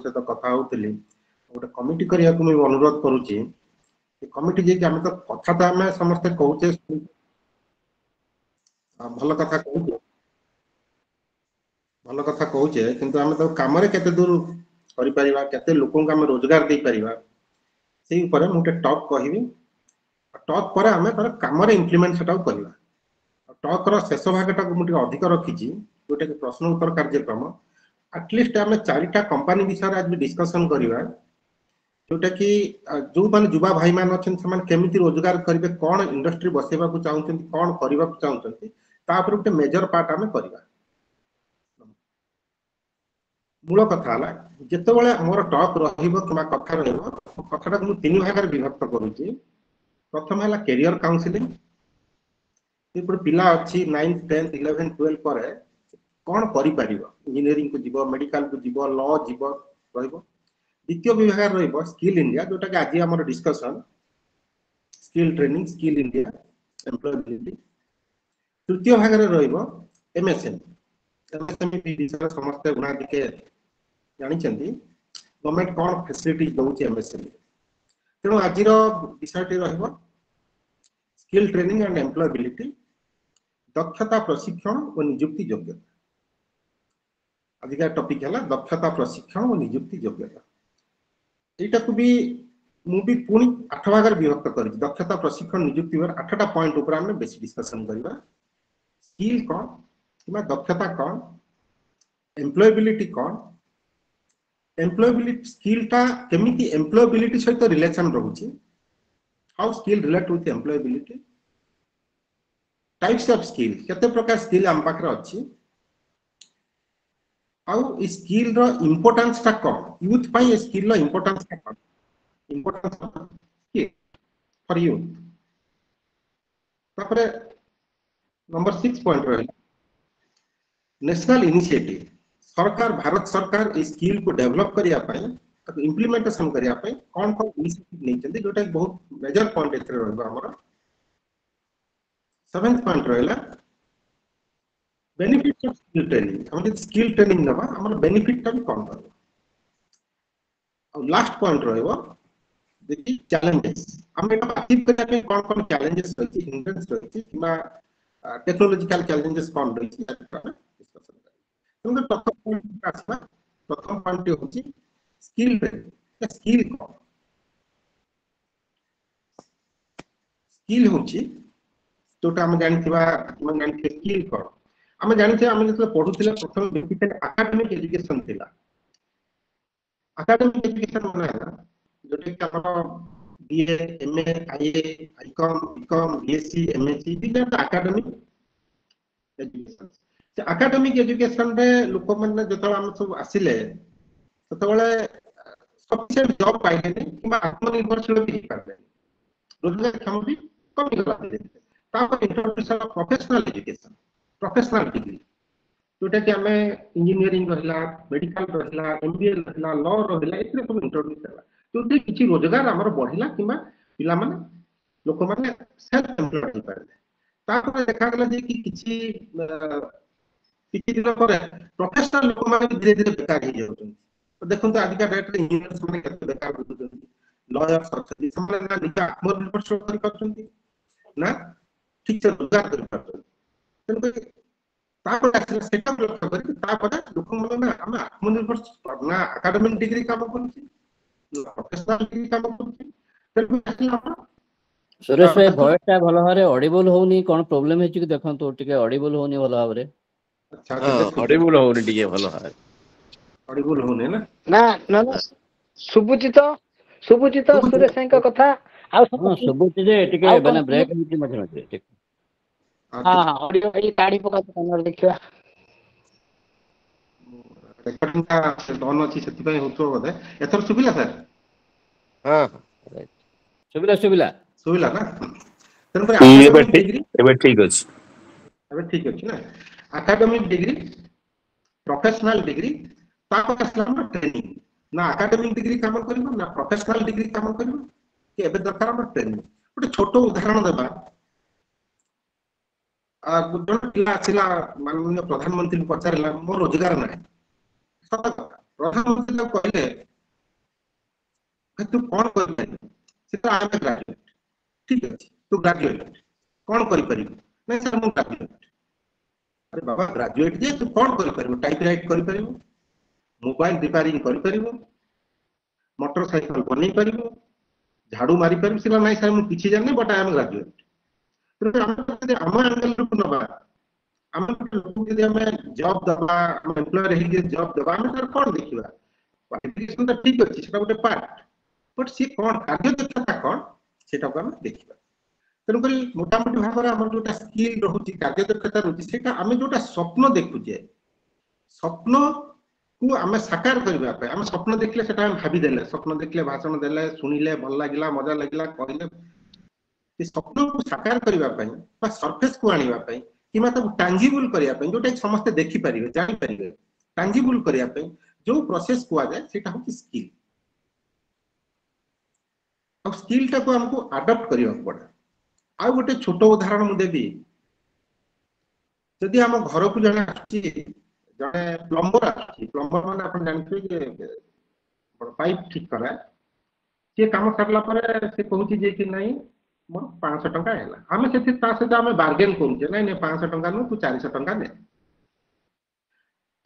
सहित कथा होउतली गोटे कमिटी करिया को मैं अनुरोध करूची कमिटी जे कि हम तो कथा तो हम समस्त कहूचे भल कथा कहूचे भल कथा कहूचे किंतु हम तो काम रे केते दूर करि परिबा केते लोकन को हम रोजगार दे परिबा सेही ऊपर मु टे टॉक कहबी टॉक पर हम तर काम रे इंप्लीमेंट सेटा करबा टॉक रो शेष भागटा को मु टे अधिक रखिची जोटे कि प्रश्न उत्तर कार्यक्रम एटलिस्ट आम चारिटा कंपनी विषय आज भी डिस्कशन करवा जोटा कि जो मान युवा भाई मान अच्छा केमी रोजगार करेंगे कौन इंडस्ट्री बसैवा चाहते कौन करने चाहते तापर गोटे मेजर पार्ट आम करवा मूल कथा है जितेबाला आमर टॉक रथा रहा को तीन भाग विभक्त करुच्ची प्रथम है कैरियर काउंसलिंग पिला अच्छी 9th 10th 11th 12th पर कौन कर इंजीनियरिंग को जीव मेडिकल को जीव लॉ जीव द्वितीय विभाग रही स्किल इंडिया जोटा कि आज आम discussion skill training skill India employability तृतीय भाग में एमएसएमई विषय समस्त गुणा टिके जानते गवर्नमेंट कौन फैसिलिटी दौर एमएसएमई तेणु आज विषय स्किल ट्रेनिंग एंड एम्प्लॉयबिलिटी दक्षता प्रशिक्षण और नियुक्ति योग्यता आजिका टॉपिक है दक्षता प्रशिक्षण और नियुक्ति योग्यता यहाँ को भी मुझे पुणी 8 भाग विभक्त कर दक्षता प्रशिक्षण नियुक्ति 8टा पॉइंट ऊपर हम बेसी डिस्कशन करवा स्किल कौन कि दक्षता कौन एम्प्लॉयबिलिटी कौन एम्प्लॉयबिलिटी स्किल टा केमिति एम्प्लॉयबिलिटी सहित रिलेशन रहउची how skill relate with employability types of skill केते प्रकार स्किल हम पाखरे अछि आउ स्किल रो इंपोर्टेंस टा कौन यूथ पाई स्किल रो इंपोर्टेंस टा कौन इंपोर्टेंस स्किल फॉर यूथ तापरे नंबर 6 पॉइंट रहे नेशनल इनिशिएटिव सरकार भारत सरकार इस स्किल को डेवलप करिया पाई ताको इंप्लीमेंटेशन करिया पाई कौन कौन इनिशिएटिव नै चंदी जोटा बहुत मेजर पॉइंट एथरे रहबा हमर 7th पॉइंट रहला बेनिफिट्स ऑफ स्किल ट्रेनिंग हम स्किल ट्रेनिंग नबा हमर बेनिफिट टा कौन कर और लास्ट पॉइंट रहबो देखि चैलेंजेस हम एटा अचीव करने पे कौन कौन चैलेंजेस रहछि हिंड्रेंस रहछि किबा टेक्नोलॉजिकल चैलेंजेस कौन रहछि डिस्कशन करी प्रथम पॉइंट होछि स्किल ट्रेनिंग स्किल कौन स्किल होछि जोटा हम जानथिबा हम जानथि स्किल कौन हम जानथि हम जते पढुथिले प्रथम बेसिकली एकेडमिक एजुकेशन थिला एकेडमिक एजुकेशन माने जोटे कि हमर बीए एमए आईए आईकॉम बीकॉम बीएससी एमएससी दिना एकेडमिक एजुकेशन से एकेडमिक एजुकेशन रे लोक माने जतो हम सब आसिले ततबेले सफिशिएंट जॉब पाइले किबा आत्मनिर्भरशील भी पाइले रोजगार क्षम भी कमी गला तापर introduce of professional education professional degree जोटा कि हमें इंजीनियरिंग रहला मेडिकल रहला एमबीए रहला लॉ रहला इतने सब इंट्रोड्यूस होला जोटे किछि रोजगार हमर बढ़िला किबा पिला माने लोक माने सेल्फ एम्प्लॉयड हो पारे तापर देखा गेला जे कि किछि दिन पर प्रोफेशनल लोक माने धीरे धीरे बेकार हो जाउछन तो देखंत आजिका डेट रे इंजीनियर्स माने केते बेकार हो जाउछन लॉयर्स अछन समाने ना निका आत्मनिर्भरशील करि पाछन ना ठीक से रोजगार कर पाछन तेन तापर एक्चुअली सेटअप लक्ष्य करी तापर लोक मन ना हम आत्मनिर्भर ना एकेडमिक डिग्री काम करछि ना प्रोफेशनल डिग्री काम करछि तेन एक्चुअली हम सुरेश भाई वॉइस टा भलो हारे ऑडिबल होनी कोन प्रॉब्लम हेछि कि देखंतो टिके ऑडिबल होनी भलो हारे अच्छा ऑडिबल होनी टिके भलो हारे ऑडिबल होने ना ना ना सुबुचित सुरेश भाई का कथा आ हां सुबुचि जे टिके माने ब्रेक हेछि मझे मझे ठीक हां हां ऑडियो भाई काढी पका कनर देखिवा रेकॉर्डिंग का ऑन अछि सेति पय होतो बदे एथर सुबिला सर हां राइट सुबिला ना तेन पर एकेडमिक डिग्री एबे ठीक अछि एबे ठीक अछि ना एकेडमिक डिग्री प्रोफेशनल डिग्री तापर असला ट्रेनिंग ना एकेडमिक डिग्री काम करबो ना प्रोफेशनल डिग्री काम करबो कि एबे दरकार हम ट्रेनिंग गोटे छोट उदाहरण देबा जन पिला आसिला माननीय प्रधानमंत्री पचारला मो रोजगार ना सत प्रधानमंत्री जब कहले तू कौन कर पारिबु से तो आम ग्रेजुएट ठीक है तू ग्रेजुएट कौन कर पारिबु नहीं सर मु ग्रेजुएट अरे बाबा ग्रेजुएट जे तू कौन कर पारिबु टाइप राइट कर पारिबु मोबाइल रिपेयरिंग कर पारिबु मोटरसाइकिल बनै पारिबु झाड़ू मारी पारिबु सिला नहीं सर मु किछि जाने बट आई एम ग्रेजुएट तो हम एंगल को नबा हम यदि हमें जॉब दबा हम एम्प्लॉयर है जॉब दबा हम सर कौन देखिबा क्वालिफिकेशन तो ठीक अछि सेटा गोटे पार्ट बट सी कौन कार्य दक्षता कौन सेटा को हम देखिबा तेणुक मोटामोटी भाव में आम जो स्किल रोचे कार्य दक्षता रोचे से आम जो स्वप्न देखुचे स्वप्न को आम साकार करने आम स्वप्न देखले से भाविदेले स्वप्न देखले भाषण देले शुणिले भल लगे मजा लगे कहले स्वप्न को साकार करने सरफेस को आने कि टांजिबल करने जोटा समस्ते देखिपारे जानीपारे टांजिबल करने जो प्रोसेस कहुए से स्किल और स्किल टा को हमको अडॉप्ट करने पड़े आ गोटे छोट उदाहरण मुझे देवी जदि आम घर को जड़े जड़े प्लम्बर मैंने आप जानते पाइप ठीक करा सी कम सरला से कहूँ कि नहीं मोर 500 टंका है आम से सहित आम बार्गेन करुचे नहीं 500 टंका नु तू 400 टंका ने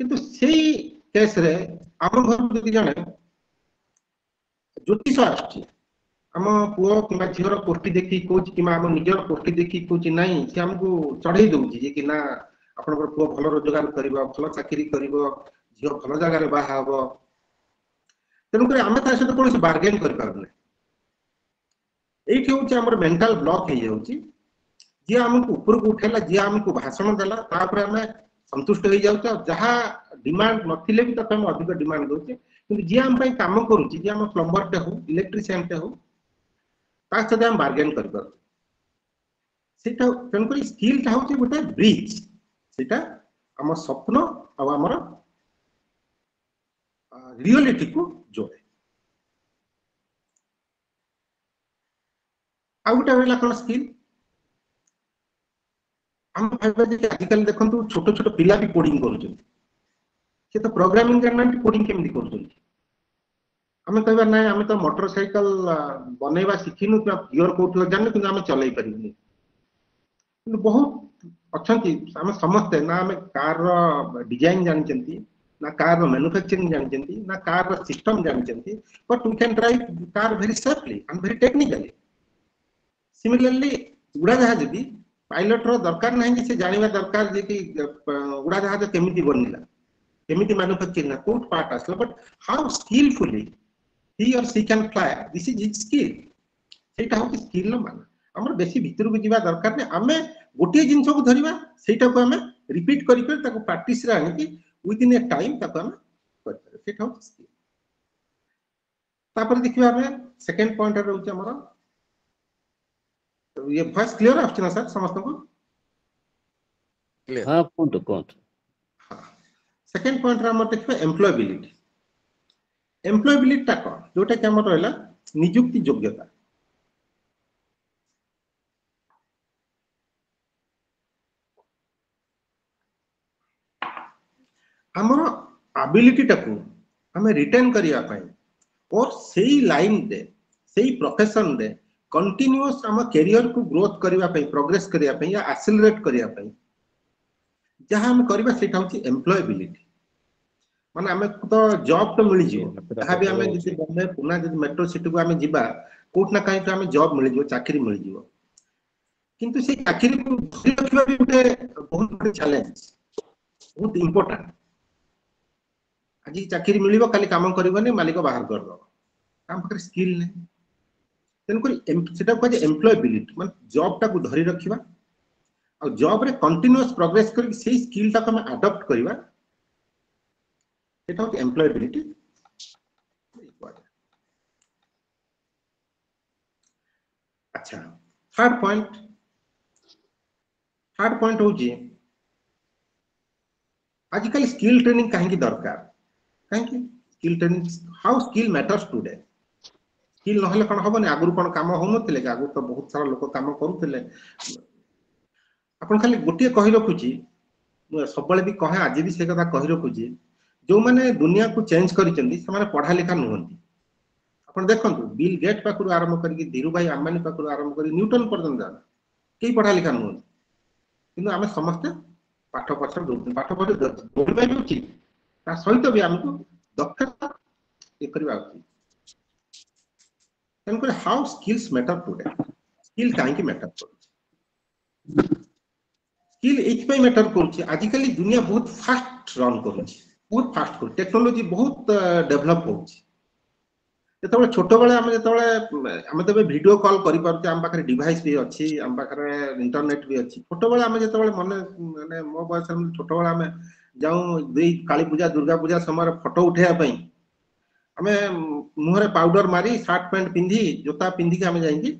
किंतु सेही केस रे आम घर जदि जड़े ज्योतिष आम पुओ कि झीर पोस्टी देखी कौच कि आम निजर पोस्टी देखी कौच नहीं सी आमको चढ़ई दौर कि ना आप पुओ भल रोजगार कर भल चाकरी कर झील भल जगार बाहब तेणुक आम ता सहित कौन बार्गेन कर ये हूँ मेंटल ब्लॉक हो जाऊँगी जी आमको ऊपर को उठेला जी आमको भाषण देला तापर आम संतुष्ट हो जाऊँ जहाँ डिमांड नथिले भी तक हम अधिक डिमांड दौचे कि जी आम काम करुच्ची जी आम प्लम्बर टे हो इलेक्ट्रिशियन टे हो सहित आम बार्गेन कर तेणुक स्किल हूँ गोटे ब्रिज सेटा आम स्वप्न आम रियलिटी को जोड़े आ गोटे रहा कौन स्किल आम आजिकल देखो छोट छोट पिला भी कोडिंग कर तो प्रोग्रामिंग जानना कोडिंग केमती कर आम कह ना आम तो मोटरसाइकल बनवा शिखिनु गियर कौट जान कि आम चल पारे बहुत अच्छा आम समस्ते ना आम कार डिजाइन जानते ना कार मैन्युफैक्चरिंग जानते ना कार सिस्टम जानते but we can drive car very safely and very technically similarly उड़ाजहाज भी पायलट रो दरकार नहीं कि से जानिबा दरकार जे कि उड़ाजहाज केमिति बनिला केमिति मैन्युफैक्चरिंग कोट पार्ट आसला but how skilfully he or she can fly this is his skill सेटा हो कि स्किल नो मान हमर बेसी भीतर को जीवा दरकार ने हमें गोटे जिंस को धरिबा सेटा को हमें रिपीट करि करि ताको प्रैक्टिस रे आनि कि विद इन ए टाइम ताको हमें करते सेटा हो स्किल तापर देखिबा हमें सेकंड पॉइंट रे रहउछ हमर ये वॉइस क्लियर आछी ना सर समस्त को क्लियर हाँ कोंतो कोंतो हां सेकंड पॉइंट रा हम देखिबा एम्प्लॉयबिलिटी ता कोन जोटा कि हमर रहला नियुक्ति योग्यता हमर एबिलिटी ता को हमें रिटेन करिया पई और सेही लाइन दे सेही प्रोफेशन दे कंटिन्यूअस आम कैरियर को ग्रोथ करबा पई प्रोग्रेस करबा पई या एक्सेलरेट करबा पई जहां हम करबा सेटा होची एम्प्लॉयबिलिटी माने हमें तो जॉब तो मिल जिवो जहां भी हमें जति बम्बे पुना जति मेट्रो सिटी को हमें जिबा कोट ना कहीं तो हमें जॉब मिल जिवो चाकरी मिल जिवो किंतु से चाकरी को धरि रखिबा भी उठे बहुत बड़ चैलेंज बहुत इंपोर्टेंट आज चाकरी मिलिबो खाली काम करबोनी मालिक बाहर कर दो काम पर स्किल नहीं तेणुक सेटा कह एम्प्लॉयबिलिटी माने जॉब टा को धरि रखिबा और जॉब रे कंटीन्यूअस प्रोग्रेस कर से स्किल टा को हम अडॉप्ट करबा सेटा हो एम्प्लॉयबिलिटी अच्छा थर्ड पॉइंट हो जी आजकल स्किल ट्रेनिंग कहीं दरकार कहीं skill training how skill matters today skill नहले कौन हम आगु कौन कम हो आगु तो बहुत सारा लोक कम करुले आप खाली गोटे कही रखुची सब भी कहे आज भी से कथा कही रखुची जो माने दुनिया को चेंज करिसेंती से माने पढ़ा लिखा नुहंती आपण देखंतु बिल गेट पाखरु आरंभ करके धीरू भाई अंबानी पाखरु आरंभ करी न्यूटन पर्यंत जाना केही पढ़ा लिखा नुहंती किंतु आमे समस्त पाठ पछर दौड़िबा भी उचित ता सहित भी हमको दक्षता ये करबा उचित तनकर how skills matter today skill काहे की मैटर करू स्किल एच पे मैटर करू आजिकली दुनिया बहुत फास्ट रन करू बहुत फास्ट करू टेक्नोलॉजी बहुत डेवलप हो जेतबे छोट बेले हम जेतबे हम तबे वीडियो कॉल करि पारते हम पाखरे डिवाइस भी अछि हम पाखरे इंटरनेट भी अछि छोट बेले हम जेतबे माने माने मो बयस हम छोट बेले हम जाऊ देई काली पूजा दुर्गा पूजा समय फोटो उठेया पई हमें मुहरे पाउडर मारी शर्ट पैंट पिंधी जोता पिंधी के हम जाईकी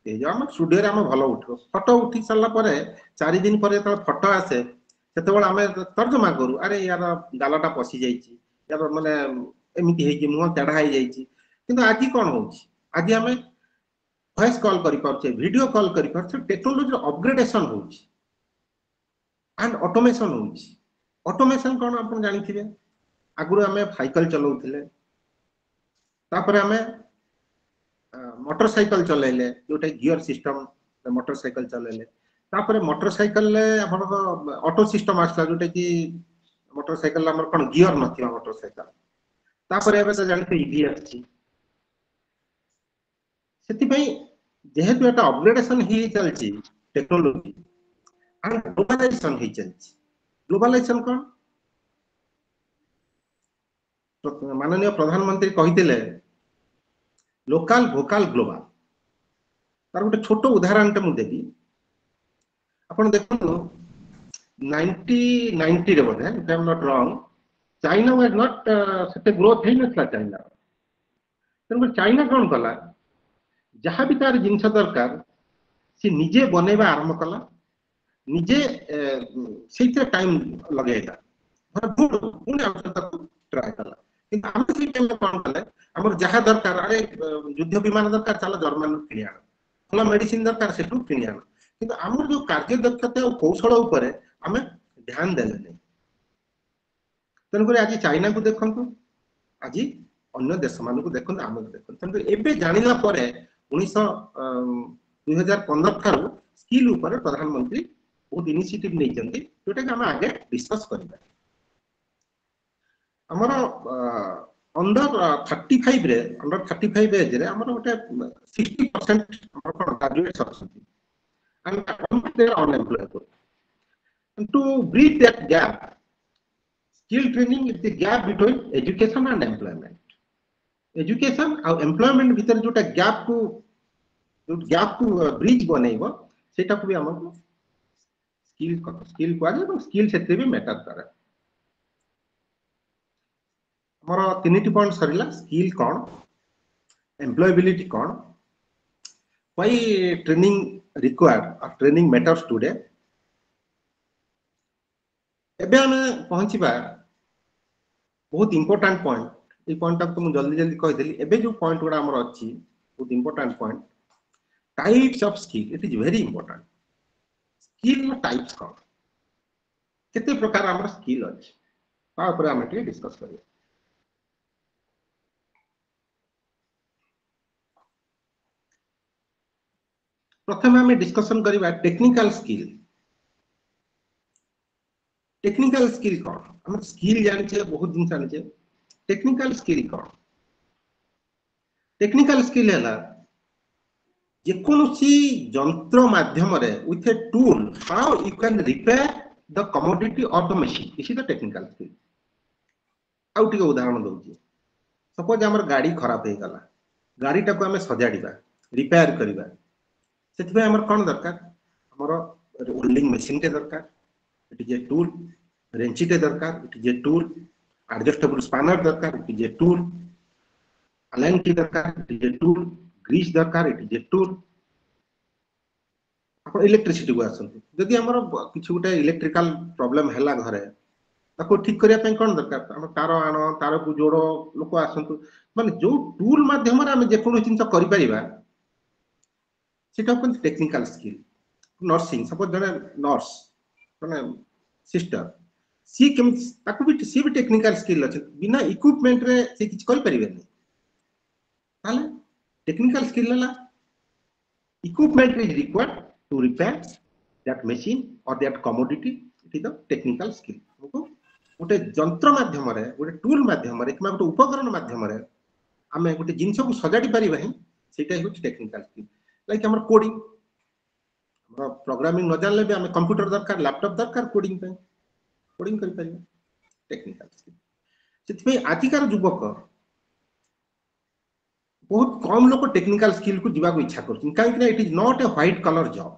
ए जो हम स्टूडियो रे हम भलो उठो फोटो उठी सरला परे 4 दिन परे त फोटो आसे सेतबे हम तर्जमा करू अरे यार गालटा पसी जाईची यार माने एमिति हे कि मुह चढ़ा हे जाईची किंतु आज कौन होची आज हमें वॉइस कॉल करि पारछे वीडियो कॉल करि पारछे टेक्नोलॉजी अपग्रेडेशन होची एंड ऑटोमेशन होची ऑटोमेशन कोन आपण जानिथिबे आगुर हमें साइकिल चलाउथिले तापर हमें मोटरसाइकिल चलेले जोटे गियर सिस्टम मोटरसाइकिल चलेले तापर मोटरसाइकिल ले आपण ऑटो सिस्टम आसला जोटे कि मोटरसाइकिल हमर कोन गियर नथिबा मोटरसाइकिल तापर एबे त जानिथे ईवी आछि सेतिपई जेहेतु एटा अपग्रेडेशन ही चलची टेक्नोलॉजी एंड ग्लोबलाइजेशन ही चलची ग्लोबलाइजेशन कोन माननीय प्रधानमंत्री कहिथिले लोकल वोकल ग्लोबल तार गोटे छोट उदाहरण टे मु देबी आपण देखो 90 रे बोधे if I am not wrong China was not सेते ग्रोथ हे नथला चाइना तन चाइना कोन कला जहाँ भी तार जिनस दरकार सी निजे बनेबा आरंभ कला निजे सेते टाइम लगेगा पुणे ट्राई कला किंतु हम से टाइम कोन कले हमर जहाँ दरकार अरे युद्ध विमान दरकार चला जर्मन किनिया फला मेडिसिन दरकार सेटू किनिया किंतु हमर जो कार्य दक्षता और कौशल ऊपर हमें ध्यान देले नहीं तन करे आज चाइना को देखंतु आज अन्य देश मान को देखंतु हम देखंतु तन एबे जानिला परे 2015 थारु स्किल ऊपर प्रधानमंत्री बहुत इनिशिएटिव नै जंती जोटा कि हम आगे डिस्कस करबा हमर अंडर 35 रे अंडर 35 एज रे हमर ओटे 60% हमर कोन graduates आछथि and they are unemployable and to bridge that gap skill training is the gap between education and employment education और employment भीतर जोटा gap को ब्रिज बनेइबो सेटा को भी हमको स्किल को आगे और स्किल सेते भी मैटर करे हमर तीनटी पॉइंट सरिला स्किल कोन एम्प्लॉयबिलिटी कोन why training required or training matters today एबे हम पहुंचीबा बहुत इंपोर्टेंट पॉइंट ए पॉइंट तक तो मु जल्दी जल्दी कहि देली एबे जो पॉइंट गुडा हमर अछि बहुत important point types of skill it is very important skill types कोन केते प्रकार हमर स्किल अछि ता ऊपर हम के डिस्कस करियो प्रथम हम डिस्कशन करिबा टेक्निकल स्किल कोन हम स्किल जानि छे बहुत दिन जानि छे टेक्निकल स्किल कोन टेक्निकल स्किल हैला जे कोनोसी यंत्र माध्यम रे with a tool how you can repair the commodity और द मशीन इसी द टेक्निकल स्किल आउट के उदाहरण दउची सपोज हमर गाड़ी खराब हे गला गाड़ीटा को हमें सजाडीबा रिपेयर करिबा सेतबे हमर कोन दरकार हमर वेल्डिंग मशीन के दरकार it is a tool wrench के दरकार it is a tool adjustable spanner दरकार it is a tool Allen की दरकार it is a tool grease दरकार इट इज ए टूल अपन इलेक्ट्रिसिटी को आसंतु जदि हमर किछु गोटे इलेक्ट्रिकल प्रॉब्लम हैला घरे ताको ठीक करिया पय कोन दरकार हम तार आनो तार को जोड़ो लोक आसंतु माने जो टूल माध्यम रे हम जे कोनो चिंता करि परिबा सेटा कोन टेक्निकल स्किल नर्सिंग सपोज जने नर्स माने सिस्टर सी केम ताको भी सी भी टेक्निकल स्किल अछि बिना इक्विपमेंट रे से किछ कर परिबे नै ताले टेक्निकल स्किल ला equipment is required to repair that machine or that commodity. It is the technical skill. गोटे जंत्र माध्यम रे गोटे टूल माध्यम रे किमा गोटे उपकरण माध्यम रे आमे गोटे जिंस को सजाडी परिबा ही सेटा ही टेक्निकल स्किल लाइक हमर कोडिंग हमर प्रोग्रामिंग न जानले भी आमे कंप्यूटर दरकार लैपटॉप दरकार कोडिंग पे कोडिंग करि परिबा टेक्निकल स्किल सेति आजिकार युवक बहुत कम लोग टेक्निकल स्किल को जीवा को इच्छा करछन काहे कि it is not a white collar job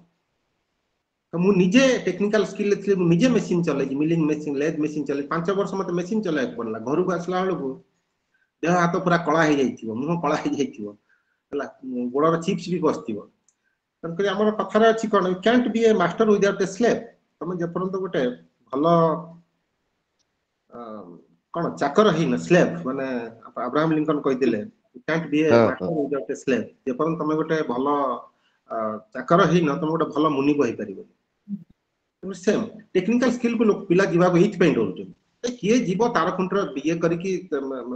तो मु निजे टेक्निकल स्किल ले मु निजे मशीन चले मिलिंग मशीन लेथ मशीन चले 5 वर्ष मते मशीन चलाय पड़ला घर को आसला बेलको देह हाथ पूरा कला हे जाइथिबो मुह कला हे जाइथिबो हला गोडर चिप्स भी बसथिबो तनकरी हमर कथारे अछि कोन can't be a master without a slave तमे जे परंत गोटे भलो कोन चाकर हिन स्लेव माने अब्राहम लिंकन कहि दिले can't be a master without a slave जे परन तमे गोटे भलो चाकर हिन तमे गोटे भलो मुनि बहि परिबो सेम टेक्निकल स्किल को लोक पिला जीवा को हित पेंट होउछ ए किए जीव तार खुंटर बिए करी की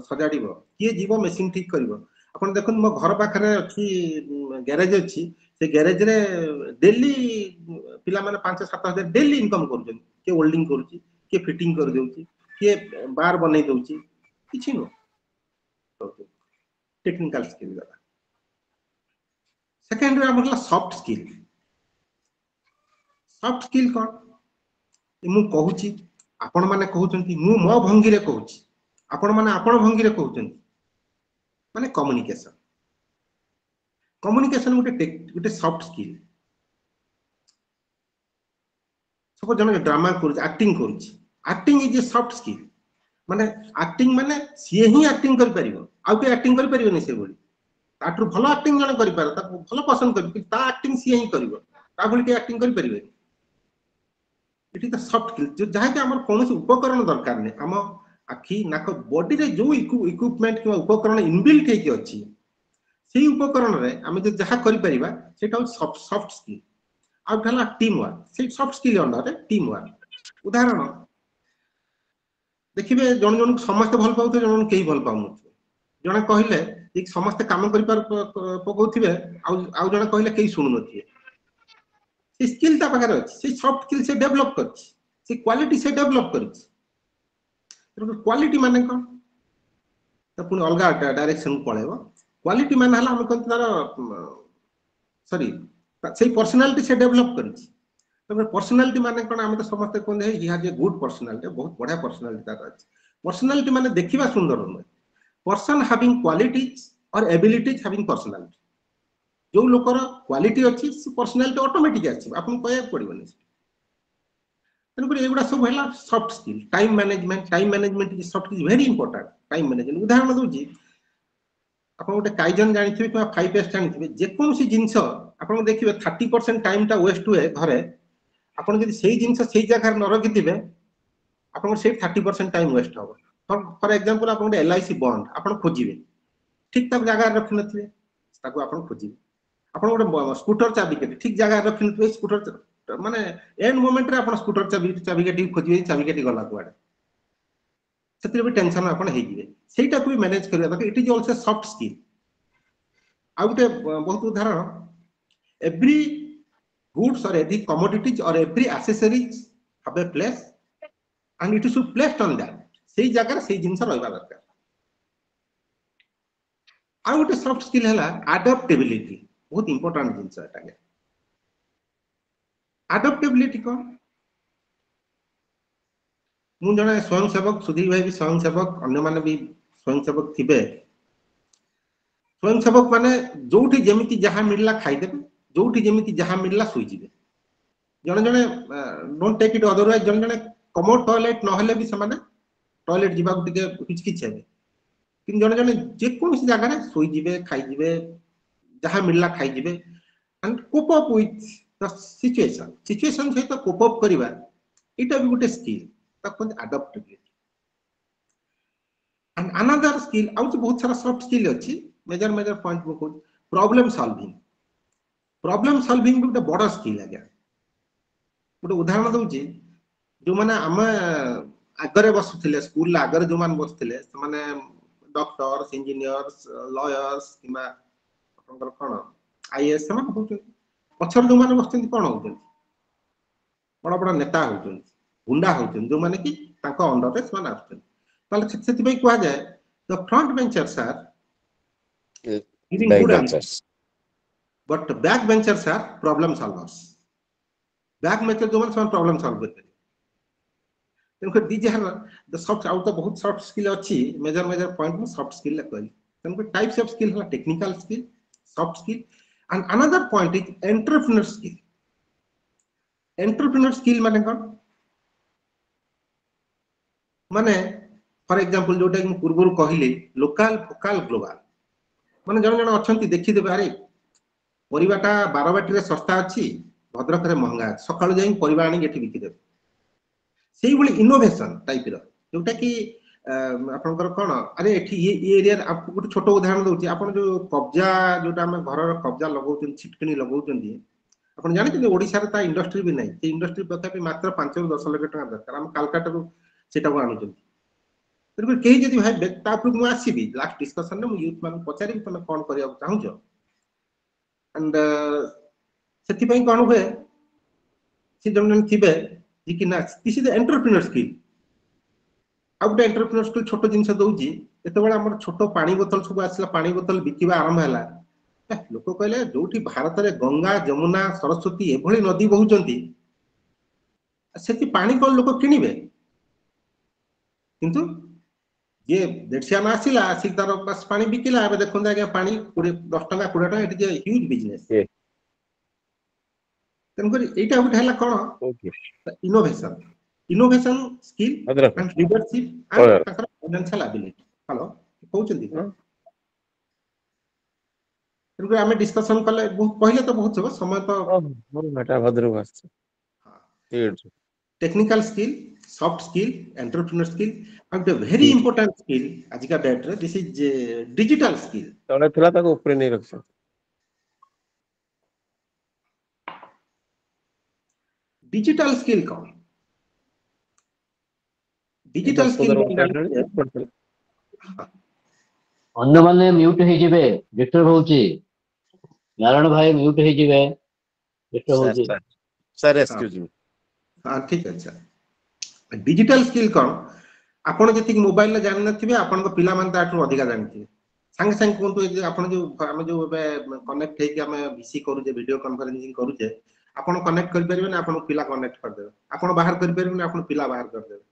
सजाडीबो किए जीव मशीन ठीक करिवो अपन देखन मो घर पाखरे अछि गैरेज अछि से गैरेज रे डेली पिला माने 5-7 हजार डेली इनकम करूछन के वेल्डिंग करूची के फिटिंग कर देउची के बार बनै दउची किछि नो टेक्निकल स्किल गला सेकंड रे हमला सॉफ्ट स्किल कोन मु कहूची आपण माने कहउचंती मु मो भंगी रे कहूची आपण माने आपण भंगी रे कहउचंती माने कम्युनिकेशन गोटे सॉफ्ट स्किल सपोज जने ड्रामा करूची acting is a soft skill माने एक्टिंग माने सी ही एक्टिंग कर परिबो आउ के एक्टिंग कर परिबो नै से बोली ताठु भलो एक्टिंग जने करि पार ता भलो पसंद कर ता एक्टिंग सी ही करिवो ता बोली के एक्टिंग कर परिबे it is the soft skill जो जहा के हमर कोनोस उपकरण दरकार नै हम आखी नाक बॉडी रे जो इक्विपमेंट कि उपकरण इनबिल्ट हे कि अछि सेही उपकरण रे हम जे जहा करि परिबा सेटा सॉफ्ट स्किल आउ ठला टीम वर्क से सॉफ्ट स्किल अंडर रे टीम वर्क उदाहरण देखिबे जन जन समस्त भल पाउथे जन केही भल पाउ जने कहिले एक समस्त काम करि पार पकोथिबे आउ जने कहिले केही सुनु नथिए से स्किल ता पाखरे अछि से सॉफ्ट स्किल से डेवलप करछि से क्वालिटी से डेवलप करछि तो क्वालिटी माने कोन त पुनी अलगा डायरेक्शन पळेबो क्वालिटी माने हला हम कोन तार सॉरी से पर्सनालिटी से डेवलप करछि तो पर्सनालिटी माने कोन हम तो समस्त कोन हे he has a good personality बहुत बढ़िया पर्सनालिटी तार अछि पर्सनालिटी माने देखिबा सुंदर न पर्सन हैविंग क्वालिटीज और एबिलिटीज हैविंग पर्सनालिटी जो लोकर क्वालिटी अछि से पर्सनालिटी ऑटोमेटिक अछि आपन कहय पड़िबनी तन पर एगुडा सब हैला soft skill time management is soft is very important time management उदाहरण दोजी आपन गोटे काइजन जानिथिबे कि 5S जानिथिबे जे कोनसी जिंस आपन देखिबे 30% टाइम ता वेस्ट हुए घरे आपन जदि सेही जिंस सेही जगह न रखिथिबे आपन से 30% टाइम वेस्ट हो फॉर एग्जांपल आपन गोटे LIC बॉन्ड आपन खोजिबे ठीक तक जगह रखि नथिबे ताको आपन खोजिबे आपन गोटे स्कूटर चाबिकेटी ठीक जगह रखि नथिबे स्कूटर माने एंड मोमेंट रे आपन स्कूटर चाबिकेटी खोजिबे चाबिकेटी गला कुआडे सेतिर भी टेंशन आपन हे जिवे सेटा को भी मैनेज करबा ताकि it is also soft skill आ गोटे बहुत उदाहरण every goods or every commodities or every accessories have a place and it should placed on that सेही जगह सेही जिंस रहबा दरकार आ गोटे सॉफ्ट स्किल हला अडॉप्टेबिलिटी बहुत इंपोर्टेंट जिंस एटा के अडॉप्टेबिलिटी को मु जने स्वयं सेवक सुधीर भाई भी स्वयं सेवक अन्य माने भी स्वयं सेवक थिबे स्वयं सेवक माने जोठी जेमिति जहा मिलला खाइ देबे जोठी जेमिति जहा मिलला सोई जिवे जने जने डोंट टेक इट अदरवाइज जने जने कमोड टॉयलेट न हले भी समान टॉयलेट जीवा को टिके हिचकिच हेबे किन जने जने जे कोन जगह रे सोई जिवे खाइ जिवे जहा मिलला खाइ जिवे and cope up with the situation से तो कोप अप करिवा इटा भी गुटे स्किल तक adaptability and another skill out बहुत सारा सॉफ्ट स्किल अछि मेजर पॉइंट को प्रॉब्लम सॉल्विंग भी गोटे बड़ स्किल आ गया गोटे उदाहरण दउची जो माने हम आगरे बसुथिले स्कूल आगरे जो मान बसुथिले से माने डॉक्टर्स इंजीनियर्स लॉयर्स किमा आपनकर कोन आईएएस समान होउछन पछर जो मान बसथि कोन होउछन बड़ा बड़ा नेता होउछन गुंडा होउछन जो माने कि ताको अंडर रे समान आछन ताले सेति भाई कुआ जाय the front benchers are giving Back good answers benchers. but back benchers are problem solvers back bencher जो मान समान प्रॉब्लम सॉल्व करते तेनको these are the soft out of बहुत सॉफ्ट स्किल अछि मेजर पॉइंट में सॉफ्ट स्किल कहली तेनको टाइप्स ऑफ स्किल हला technical skill soft skill and another point is entrepreneur skill माने कोन माने फॉर एग्जांपल जोटा कि पूर्वरु कहिले लोकल फोकल ग्लोबल माने जण जण अछंती देखि देबे अरे परिबाटा 12 बाटी रे सस्ता अछि भद्रक रे महंगा अछि सकाळु जाई परिबा आनी गेठी बिकि देबे सेही भली इनोवेशन टाइप रो जोटा कि आपनकर कोन अरे एठी ये एरिया आपको गोटे छोट उदाहरण दउची आपन जो कब्जा जोटा हम घर रो कब्जा लगाउछन छिटकनी लगाउछन दिए आपन जानि कि ओडिसा रे ता इंडस्ट्री भी नै ते इंडस्ट्री पका मात्र 5 ରୁ 10 लाख टका दरकार हम कलकत्ता रो सेटा को आनुछन तेरे कहीं जदि भाई बेकता पर मु आसीबी लास्ट डिस्कशन में मु यूथ मान पचारि तमे कोन करिया चाहू छ एंड सेति पई कोन होय से जमन थिबे जी कि ना this is the entrepreneur skill out entrepreneur skill छोटो जिंस दउजी एते बेला हमर छोटो पानी बोतल सब आसला पानी बोतल बिकिबा आरंभ हला लोक कहले जोठी भारत रे गंगा जमुना सरस्वती एभली नदी बहुचंती सेति पानी कोन लोक किनिबे किंतु ये देडसियाना आसिला आसी तार पास पानी बिकिला अब देखुन आगे पानी 10 टका 20 टका it is a huge business तनकरी एटा उठ हैला कोन Okay. Innovation skill Adra. And leadership Oh, yeah. And financial ability हेलो कहउचंदी तनकरी हमें डिस्कशन कले पहिले तो बहुत सब समय तो बेटा भद्रक आछे ठीक technical skill soft skill entrepreneur skill and the very important skill आज का डेट रे दिस इज डिजिटल स्किल तळे थला ताको ऊपर नहीं रखछ डिजिटल स्किल कौन डिजिटल स्किल अन्य माने म्यूट हे जिवे डिस्टर्ब होउची नारायण भाई म्यूट हे जिवे डिस्टर्ब होउची सर एक्सक्यूज मी हां ठीक है डिजिटल स्किल कौन आपण जति मोबाइल ले जान नथिबे आपण को पिला मान ताठू अधिका जानथिबे संगे संगे कोंतु आपण जो हम जो कनेक्ट हे कि हम वीसी करू जे वीडियो कॉन्फ्रेंसिंग करू जे आपण कनेक्ट कर परबे ना आपण पिला कनेक्ट कर देबे आपण बाहर कर परबे ना आपण पिला बाहर कर देबे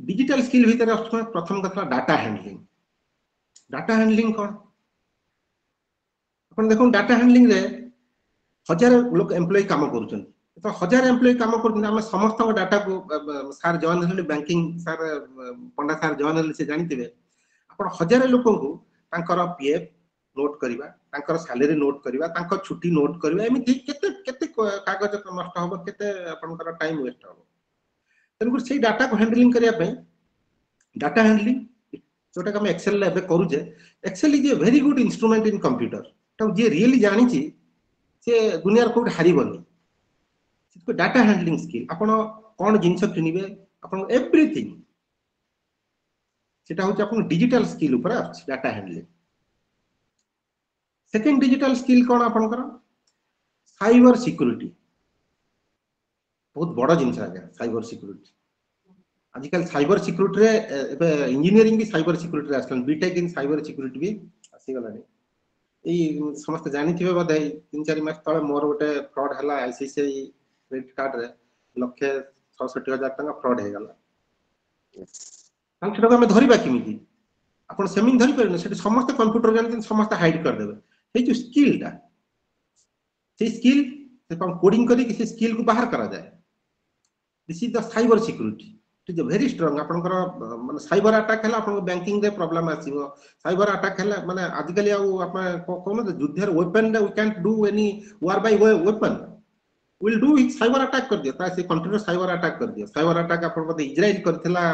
डिजिटल स्किल भीतर प्रथम कथा डाटा हैंडलिंग कौन अपन देखो डाटा हैंडलिंग रे हजार लोग एम्प्लॉय काम करूछन तो हजार एम्प्लॉय काम करूछन हम समस्त डाटा को सर जॉइन हले बैंकिंग सर पंडा सर जॉइन हले से जानिथिबे अपन हजार लोक को तांकर पीएफ नोट करबा तांकर सैलरी नोट करबा तांकर छुट्टी नोट करबा एमिति केते केते कागज नष्ट होबो केते आपनकर टाइम वेस्ट होबो तनकुर से डाटा को हैंडलिंग करिया पे डाटा हैंडलिंग जोटा हम एक्सेल ले करू जे Excel is a very good instrument in computer तो जे रियली जानि छी से दुनिया को हारिबनी से डाटा हैंडलिंग स्किल आपण कोन जिंस किनिबे आपण एवरीथिंग सेटा होची आपण डिजिटल स्किल ऊपर अछि data handling second digital skill कोन आपण कर साइबर सिक्योरिटी बहुत बड़ा जिंस आ गया साइबर सिक्योरिटी आजकल साइबर सिक्योरिटी रे एबे इंजीनियरिंग भी साइबर सिक्योरिटी रे आछन बीटेक इन साइबर सिक्योरिटी भी आसी गलानी ए समस्त जानि थिबे बधै 3-4 मास तळे मोर गोटे फ्रॉड हला आईसीआईसीआई क्रेडिट कार्ड रे लक्ष 66,000 टका फ्रॉड हे गला हम छडा में धरिबा किमिति आपण सेमिन धरि परने सेठी समस्त कंप्यूटर जानि समस्त हाइड कर देबे हे जो स्किल दा से स्किल से कोडिंग करी कि से स्किल को बाहर करा जाए this is the cyber security it is very strong आपनकर माने साइबर अटैक हला आपन बैंकिंग रे प्रॉब्लम आसीबो साइबर अटैक हला माने आजकल आपण कोन युद्धर वेपन रे we can't do any war by weapon will do it cyber attack कर दियो ता से कंट्री साइबर अटैक कर दियो साइबर अटैक आपन बते इजराइल करथिला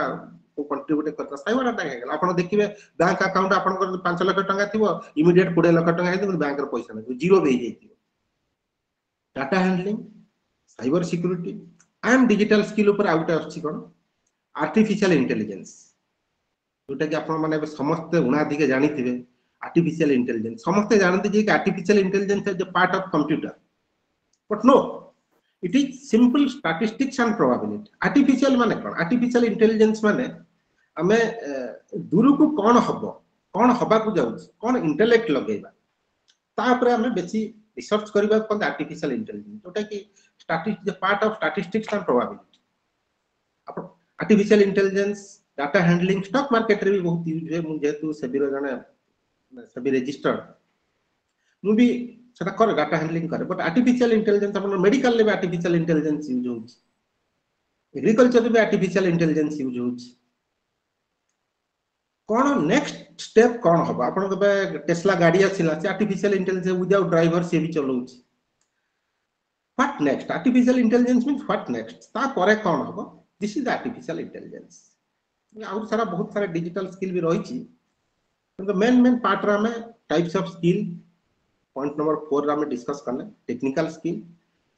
को कंट्रीब्यूट करता साइबर अटैक हेगला आपन देखिबे बैंक अकाउंट आपन 5 लाख टका थिबो इमीडिएट 20 लाख टका हेतु बैंक रे पैसा नै जीरो भे जैतिबो data handling cyber security and digital skill ऊपर आउट आछि कोन आर्टिफिशियल इंटेलिजेंस जोटा कि आपण माने समस्त उणाधिके जानिथिबे आर्टिफिशियल इंटेलिजेंस समस्त जानते जे कि artificial intelligence is a part of computer but no it is simple statistics and probability artificial माने कोन आर्टिफिशियल इंटेलिजेंस माने हमें दूर को कौन हबा को जाउछ कौन इंटेलेक्ट लगेबा तापरे हमें बेसी रिसर्च करबा कोन आर्टिफिशियल इंटेलिजेंस जोटा कि statistics part of statistics and probability upon artificial intelligence data handling stock market रे भी बहुत यूज है मु जेतु सेबी रो जने सेबी रजिस्टर्ड मु भी सेटा कर डाटा हैंडलिंग करे but artificial intelligence upon medical ले भी आर्टिफिशियल इंटेलिजेंस यूज होउछ एग्रीकल्चर रे भी आर्टिफिशियल इंटेलिजेंस यूज होउछ कौन नेक्स्ट स्टेप कौन हम आप टेस्ला गाड़ी आसला से आर्टिफिशियल इंटेलिजेंस विदाउट ड्राइवर सी भी चलाऊँ what next artificial intelligence means what next तापर कौन हम this is artificial intelligence out सारा बहुत सारा डिजिटल स्किल भी रही मेन मेन पार्ट रे हमें types of skill point number 4 रे हमें डिस्कस करने technical skill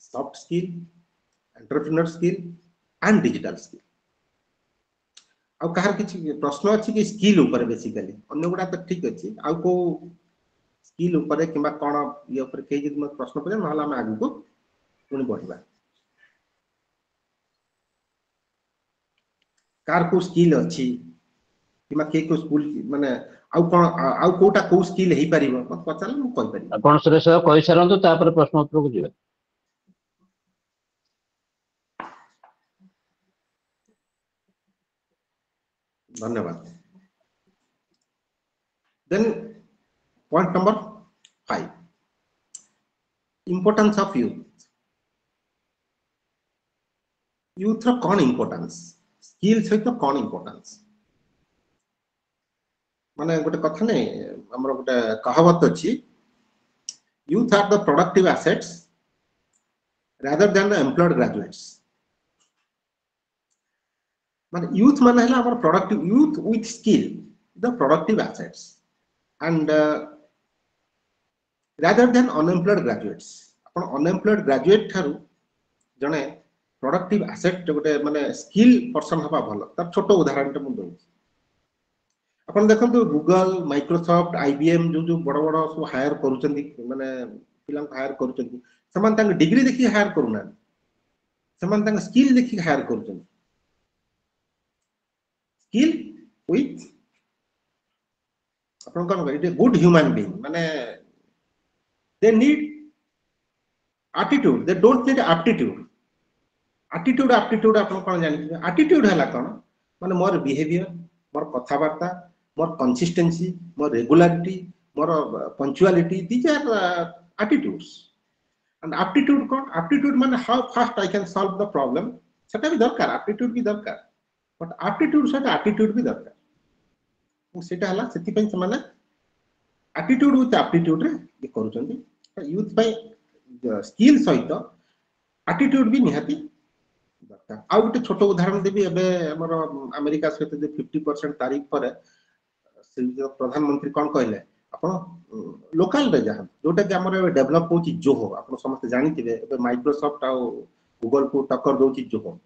soft skill entrepreneur skill and digital skill आ कहार किछि प्रश्न अछि कि स्किल ऊपर बेसिकली अन्य गुडा तो ठीक अछि आ को स्किल ऊपर किबा कोन ये ऊपर के जदि म प्रश्न पजे नहला हम आगु को पुनी बढ़िबा कार को स्किल अछि किबा के को स्कूल माने आ कोटा को स्किल हेई परिबो मत पचाल म कहि परिबो आपण सुरेश कहि सारंतु तापर प्रश्न उत्तर को जिवे धन्यवाद then point number 5 importance of youth रो कोन इंपोर्टेंस स्किल सहित कोन इंपोर्टेंस माने गोटे कथा नै हमर गोटे कहावत अछि youth are the productive assets rather than the employed graduates माने यूथ माने हला हमर productive youth with skill the productive assets and rather than unemployed graduates अपन अनएम्प्लॉयड ग्रेजुएट थारु जने प्रोडक्टिव एसेट गोटे माने स्किल पर्सन हबा भलो त छोटो उदाहरण त मु दउ अपन देखंतु गूगल माइक्रोसॉफ्ट आईबीएम जो बड़ बड़ सब हायर करूचंदी माने पिलां हायर करूचंदी समान तंग डिग्री देखि हायर करूना समान तंग स्किल देखि हायर करूचंदी स्किल विथ अपन कोन it a good human being माने they need attitude they don't need aptitude अपन कोन जानि एटीट्यूड हला कोन माने मोर बिहेवियर मोर कथावार्ता मोर कंसिस्टेंसी मोर रेगुलारिटी मोर punctuality these are attitudes and aptitude कोन एप्टीट्यूड माने how fast I can solve the problem सेटा भी दरकार एप्टीट्यूड भी दरकार बट एप्टीट्यूड सहित एटीट्यूड भी दरकार सेटा हला सेति पय माने एटीट्यूड विथ एप्टीट्यूड रे ये करूचंदी यूथ पय स्किल सहित एटीट्यूड भी निहाती दरकार आ गोटे छोट उदाहरण देबी एबे हमर अमेरिका सहित जे 50% तारीख पर से प्रधानमंत्री कोन कहले अपन लोकल रे जहां जोटा कि हमर डेवलप होची जोहो अपन समस्त जानिथिबे एबे माइक्रोसॉफ्ट आ गूगल को टक्कर दोची जोहो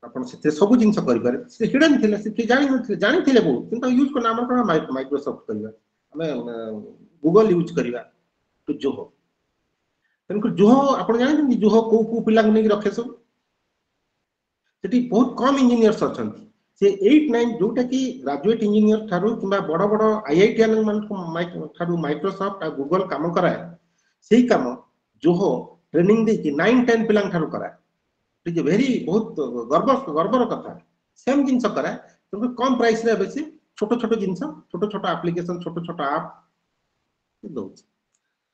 अपन से सब जिंस करि पारे से हिडन थिले से जानिथिले बहुत किंतु यूज को नाम कोन माइक्रोसॉफ्ट करिवा हमें गूगल यूज करिवा तो जोहो तनको जोहो अपन जानिथि जोहो को पिला को नै रखे सब सेठी बहुत कम इंजीनियर्स अछंती से 8 9 जोटा कि ग्रेजुएट इंजीनियर थारु किबा बड़ बड़ आईआईटीएन मान को थारु माइक्रोसॉफ्ट आ गूगल काम कराए सेही काम जोहो ट्रेनिंग दे कि 9 10 पिलां थारु कराए इट इज वेरी बहुत गर्वर कथा सेम जिंस कराए तो कम प्राइस रे बेसी छोट छोट जिंस छोट छोट एप्लीकेशन छोट छोट ऐप दो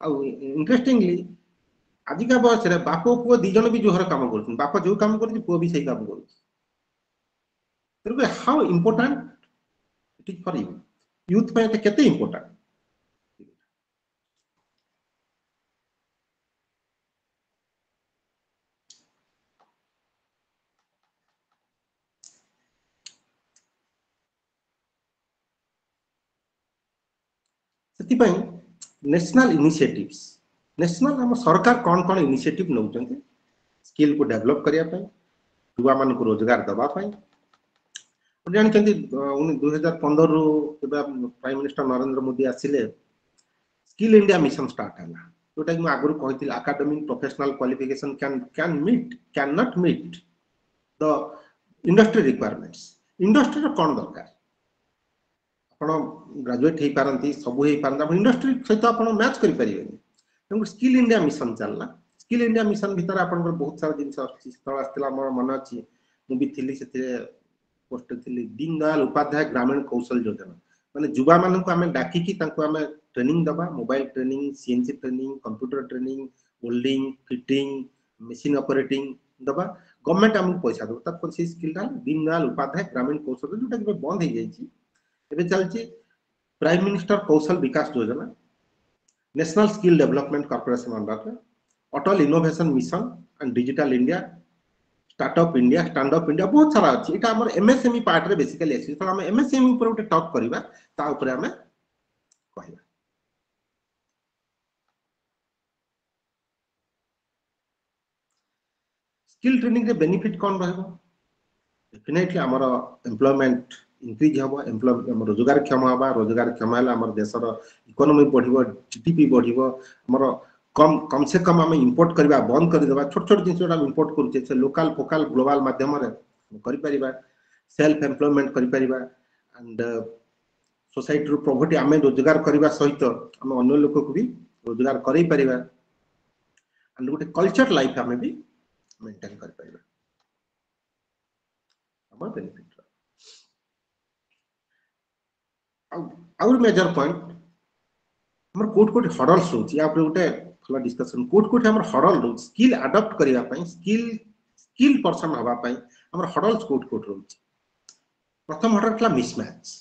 आ इंटरेस्टिंगली आजिका बयस रे बाप पुओ दी जन भी जोहर काम करछन बाप जो काम करछि पुओ भी सही काम करछि तबे how important it is for youth पे केते इंपोर्टेंट सेति पय नेशनल इनिशिएटिव्स नेशनल हम सरकार कौन कौन इनिशिएटिव नौचंती स्किल को डेवलप करिया पई युवा मान को रोजगार दबा पई जानते 2015 रु प्राइम मिनिस्टर नरेंद्र मोदी आसिले स्किल इंडिया मिशन स्टार्ट है जोटा कि आगुरी कहती academic professional qualification can not meet the industry requirements industry कौन दरकार आप ग्रेजुएट हो पारती सब हो पारती इंडस्ट्री सहित आप मैच करें स्किल इंडिया मिशन चलना स्किल इंडिया मिशन भितर आप बहुत सारा जिन मोर मन अच्छी मुझे पोस्ट थी दीनदयाल उपाध्याय ग्रामीण कौशल योजना माने युवा मान को आम डाकिकी आम ट्रेनिंग दबा mobile training CNC training computer training welding fitting machine operating दबा गवर्नमेंट आमको पैसा दब तक से स्किल दीनदयाल उपाध्याय ग्रामीण कौशल जोटा कि बंद हो जाए चलती प्राइम मिनिस्टर कौशल विकास योजना national skill development corporation under Atal innovation mission and digital India startup India stand up India बहुत सारा अच्छी यहाँ आम एमएसएमई पार्ट रे बेसिकली आसी तो आम एमएसएमई ऊपर गोटे टॉक करबा ता ऊपर आम कहबा स्किल ट्रेनिंग रे बेनिफिट कौन रहबो डेफिनेटली हमर एम्प्लॉयमेंट इंक्रीज हबो एम्प्लॉय रोजगार क्षम है हमर देशर इकोनॉमी बढ़िबो जीडीपी बढ़िबो हमर कम से कम आम इंपोर्ट करवा बंद करदेवा छोट छोट जिन इंपोर्ट करुचे लोकल फोकाल ग्लोबल माध्यम कर self employment and society property आम रोजगार करने सहित आम अन्य लोक को भी रोजगार करें एंड गोटे कल्चर लाइफ आम भी मेंटेन कर बेनिफिट आउर मेजर पॉइंट हमर कोट हडल्स होची या गोटे फला डिस्कशन कोट हमर हडल रो स्किल अडॉप्ट करिया पई स्किल पर्सन हवा पई हमर हडल्स कोट रोची प्रथम हडल कला मिसमैच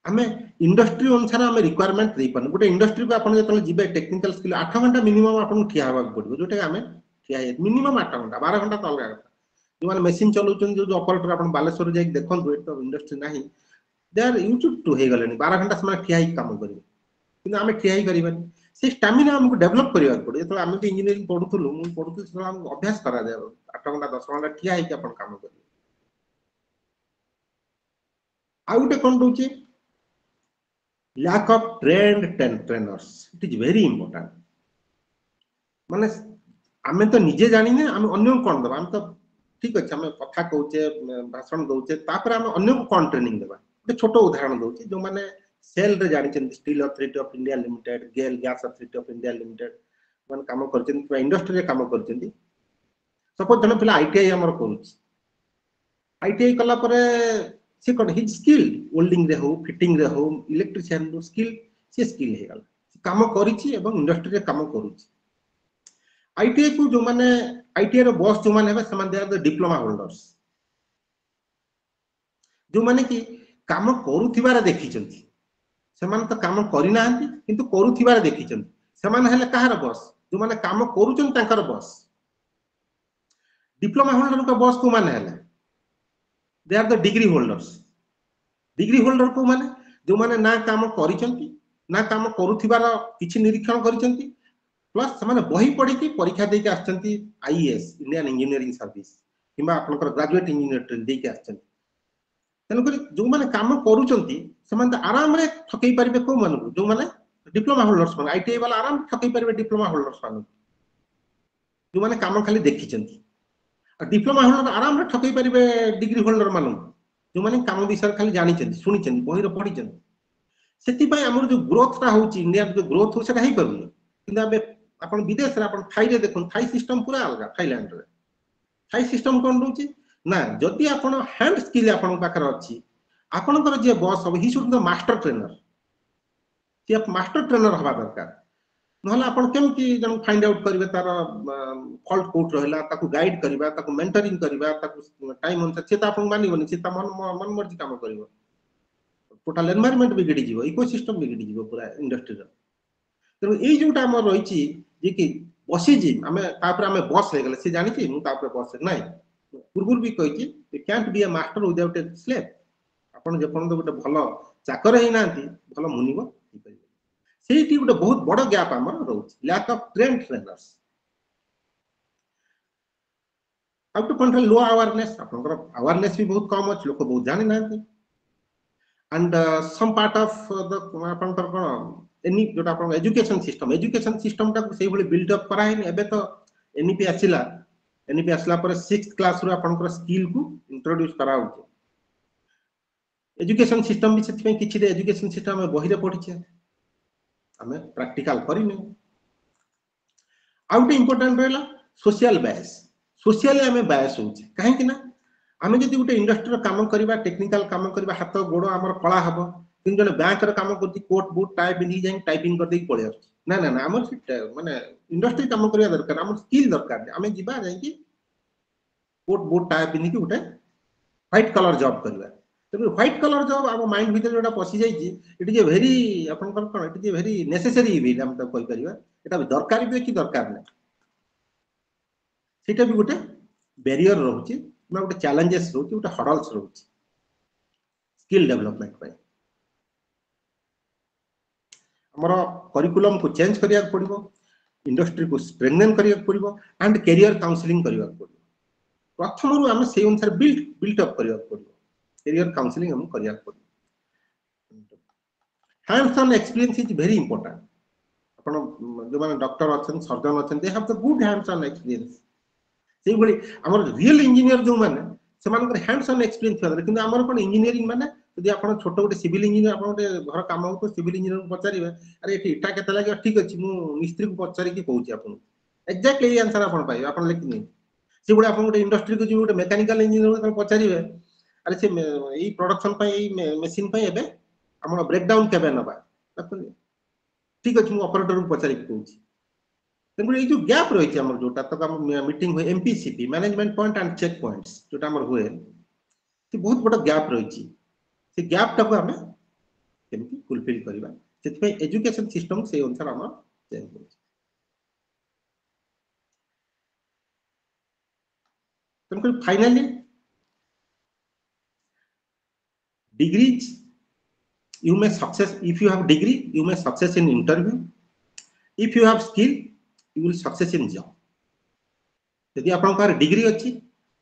हमें इंडस्ट्री अनुसार हमें रिक्वायरमेंट दे पान गोटे इंडस्ट्री को आपण जतले जिबे टेक्निकल स्किल 8 घंटा मिनिमम आपण ठिया हवा पड़बो जोटे हमें ठिया मिनिमम 8 घंटा 12 घंटा तो अलग कथा जो माने मशीन चलाउछन जो ऑपरेटर आपण बालेश्वर जाई देखन तो इंडस्ट्री नाही दे आर यूज्ड टू हे गलेनी 12 घंटा समय ठिया ही काम करिवे किंतु आम ठिया ही करिबानी से स्टामिना हमको डेवलप करबा पड़े तो आम भी इंजीनियरिंग पढुथुलु मु पढुथु तो हमको अभ्यास करा दे 8 घंटा 10 घंटा ठिया ही अपन काम करिवे आउटे कोन दोची lack of trainers it is very important माने आमे तो निजे जानि ने आम अन्य को कोन दबा आम तो ठीक अछि आम कथा कहूचे भाषण दउचे तापर आम अन्य को कोन ट्रेनिंग देबा एक छोट उदाहरण दउची जो माने सेल रे जानि steel authority of India limited GAIL gas authority of India limited मान काम करछन इंडस्ट्री रे काम करछन सपोज जने पिला आईटीआई हमर करूछ आईटीआई कला परे से कोन हिज स्किल वेल्डिंग रे हो फिटिंग रे हो इलेक्ट्रिशियन रो स्किल से स्किल हे गला काम करिछि एवं इंडस्ट्री रे काम करूछ आईटीआई को जो माने आईटीआई रो बॉस जो माने हेबे समान they are the diploma holders जो माने कि काम करूथिबार देखिचंती सेमान तो काम करि नाहंती किंतु करूथिबार देखिचंती सेमान हेले कहार बॉस जो माने काम करूचन तांकर बॉस डिप्लोमा होल्डर का बॉस को माने हेले they are the degree holder को माने जो माने ना काम करिचंती ना काम करूथिबार किछि निरीक्षण करिचंती प्लस समान बही पढ़ी की परीक्षा दे के आछंती आईएएस इंडियन इंजीनियरिंग सर्विस किबा आपनकर ग्रेजुएट इंजीनियर ट्रेन दे के आछंती तनकरी जो माने काम करूचंती समान आराम रे ठकई परिबे को मानु जो माने डिप्लोमा होल्डर्स माने आईटीआई वाला आराम ठकई परिबे डिप्लोमा होल्डर्स मानु जो माने काम खाली देखिचंती डिप्लोमा होल्डर आराम रे ठकई परिबे डिग्री होल्डर मानु जो माने काम विषय खाली जानिचंती सुनिचंती बही रे पढिचंती सेति पय हमर जो ग्रोथ ता होची इंडिया जो ग्रोथ हो सेटा हे करूनी किंतु अबे आपण विदेश रे आपण थाई रे देखुन थाई सिस्टम पूरा अलग थाईलैंड रे थाई सिस्टम कोन रहउची ना जदि आपण हैंड स्किल आपण पाखर अछि आपनकर जे बॉस हो he should the master trainer J master trainer हवा दरकार नहला आपण केमति जन फाइंड आउट करिवे तार फॉल्ट कोट रहला ताकू गाइड करिवा ताकू मेंटरिंग करिवा ताकू टाइम अनुसार से ता आपण मानिबोनी से ता मन मर्जी काम करिवो टोटल एनवायरनमेंट बिगड़ी जीवो इकोसिस्टम बिगड़ी जीवो पूरा इंडस्ट्री रो तो ए जोटा हमर रहिछि जे कि बसी जी हमें तापर हमें बॉस हे गेले से जानि छी मु तापर बॉस नै पूर्वुर भी कहि छी you can't be a master without a slave आपण जे पण गोटे भलो चाकर हे नांती भलो मुनिबो ही परिबे सेठी गोटे बहुत बड़ गैप हमर रहउछि lack of trend trainers out of control low awareness आपनकर अवेयरनेस भी बहुत कम अछि लोक बहुत जानि नांती and some part of the आपनकर कोन एनी जोटा आपन एजुकेशन सिस्टम ता सेही भली बिल्ड अप करा है एबे तो एनईपी आसिला एनईपी आसला पर 6th क्लास रो आपनकर स्किल को इंट्रोड्यूस करा होचे एजुकेशन सिस्टम भी सेति में किछि एजुकेशन सिस्टम में बहिरे पढिछे हमें प्रैक्टिकल करिने आउट इंपोर्टेंट रहला सोशल बायस सोशली हमें बायस होचे काहे कि ना हमें जदि गुटे इंडस्ट्री रो काम करबा टेक्निकल काम करबा हाथ गोड़ हमर कला हबो किन जने बैंक रो काम करती कोट बूट टाई पिंदी जाई टाइपिंग कर दे पळे आछी ना ना ना हमर माने इंडस्ट्री काम करबा दरकार हमर स्किल दरकार हमें जिबा जाई कि कोट बूट टाई पिंदी कि गुटे व्हाइट कलर जॉब करबा तबे व्हाइट कलर जॉब हम माइंड भीतर जोटा पसी जाई छी इट इज ए वेरी अपन कोन it is a very necessary भी हम तो कोइ करबा एटा दरकार भी कि दरकार नै सेटा भी गुटे बैरियर रहउची ना गुटे चैलेंजेस रहउची गुटे हर्डल्स रहउची स्किल डेवलपमेंट पे हमरो करिकुलम को चेंज करिया पड़िबो इंडस्ट्री को स्ट्रेंथन करिया पड़िबो एंड करियर काउंसलिंग करिया पड़िबो प्रथम रु हम से अनुसार बिल्ट अप करिया पड़िबो करियर काउंसलिंग हम करिया पड़िबो hands on experience is very important अपन जो माने डॉक्टर अछन सर्जन अछन they have the good hands on experience से भली हमर रियल इंजीनियर जो माने से मानकर हैंड्स ऑन एक्सपीरियंस करे किंतु हमर कोन इंजीनियरिंग माने यदि आपण छोटो गोटे सिविल इंजीनियर आपण गोटे घर काम हो तो सिविल इंजीनियर को पचारिबे अरे एठी इटा केते लागे ठीक अछि मु मिस्त्री को पचारि कि कहूची आपण एग्जैक्टली ये आंसर आपण पाइबे आपण लेखिनी से गुडा आपण गोटे इंडस्ट्री को जो गोटे मैकेनिकल इंजीनियर को पचारिबे अरे से ई प्रोडक्शन पई ई मशीन पई एबे हमर ब्रेकडाउन केबे नबा ठीक अछि मु ऑपरेटर को पचारि कि कहूची तेणुकर जो गैप रही है जोटा तक मीटिंग हुए MPCP management point and check points जोटा हुए बहुत बड़ा गैप रही से गैप टाको आम केमती फुलफिल करबा से एजुकेशन सिस्टम से अनुसार हम चेंज हो तेणुकर finally degrees you may success if you have degree you may success in interview if you have skill you will success in job यदि आपन का डिग्री अछि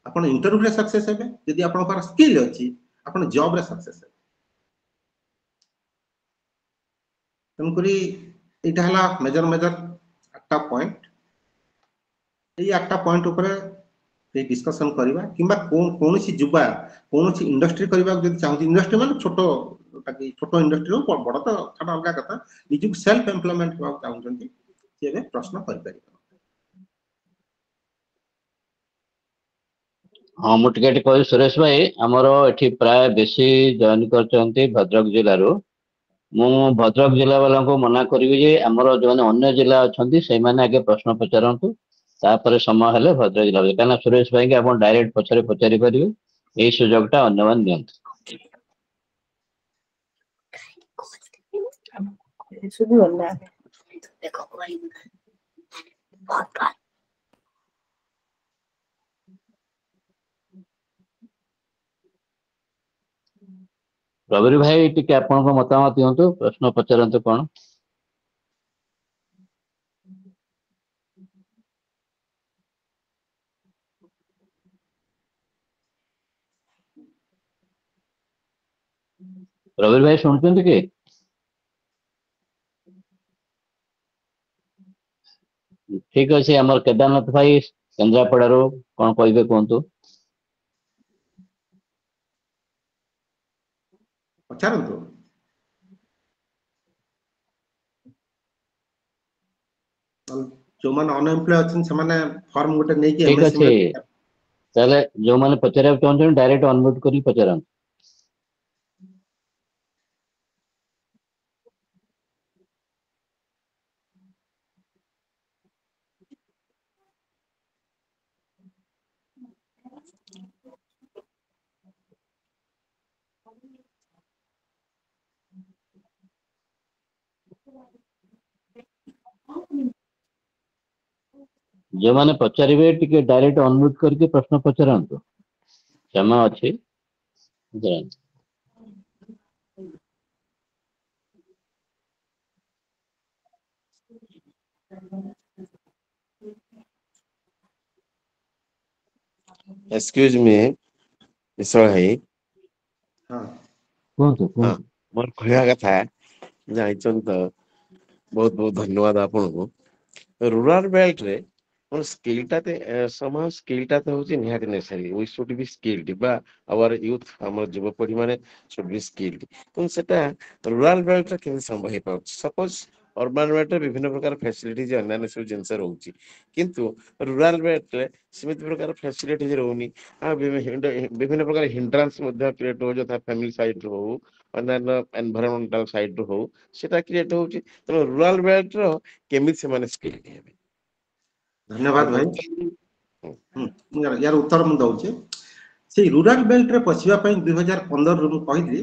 आपन इंटरव्यू रे सक्सेस हेबे यदि आपन का स्किल अछि आपन जॉब रे सक्सेस हेबे तनकरी इटा हला मेजर आठटा पॉइंट एई आठटा पॉइंट ऊपर ए डिस्कशन करबा किबा कोन सी जुबा कोन सी इंडस्ट्री करबा जदि चाहू इंडस्ट्री माने छोटो इंडस्ट्री हो बड़ तो छाड़ अलगा कथा निजु सेल्फ एम्प्लॉयमेंट को चाहू जंती सेबे प्रश्न कर परिबा हाँ मुझे कह सुरेश भाई आमर एठी प्राय बेसी जॉइन करचंती भद्रक जिल्ला रो मु भद्रक जिला वाला को मना करी जे आमर जो अन्य जिला अच्छा से मैंने आगे प्रश्न पचारतु तापर समय हेले भद्रक जिला कहीं सुरेश भाई के आप डायरेक्ट पछरे पचारि पारे यही सुजोगटा अन्य मान दियंतु रवि भाई टिके आपन को मतामत दियंतु प्रश्न पचारतु कोन रवि भाई सुनते कि ठीक अच्छे आमर केदारनाथ भाई केन्द्रापड़ारू कौन कहे कहतु पचारंतु जो माने अनएम्प्लॉय अछन से माने फॉर्म गोटे नै कि ठीक एमएससी अच्छे में ताले जो माने पचारे चाहते डायरेक्ट अनम्यूट करी पचारन जो माने पचारे टिके डायरेक्ट अनम्यूट करके प्रश्न पचारंतु समय अच्छी एक्सक्यूज मी विशाल भाई ହଁ କୁହନ୍ତୁ हाँ କୁହନ୍ତୁ मोर कहवा कथा जाइछन तो बहुत बहुत धन्यवाद आपको रूरल बेल्ट रे मोर स्किलटा ते समाज स्किलटा तो होची निहाती necessary we should be skilled बा आवर यूथ हमर युवपीढ़ी माने शुड बी स्किल्ड तो सेटा रूरल बेल्ट रे केन संभव हे पाउछ सपोज अर्बन बेल्ट रे विभिन्न प्रकार फैसिलिटीज अन्य सब जिनस रहउची किंतु रूरल बेल्ट रे सीमित प्रकार फैसिलिटीज रहउनी आ विभिन्न प्रकार हिंड्रांस मध्ये क्रिएट हो जथा फैमिली साइड रो हो अन्य एनवायरमेंटल साइड रो हो सेटा क्रिएट होउची तो रूरल बेल्ट रो केमित से माने स्किल हेबे ଧନ୍ୟବାଦ ଭାଇ ବର୍ତ୍ତମାନ यार उत्तर ମୁଁ ଦଉଛି ସେଇ ରୁରାଲ ବେଲ୍ଟ ରେ ପଶିବା ପାଇଁ 2015 ରୁ ମୁଁ କହିଲି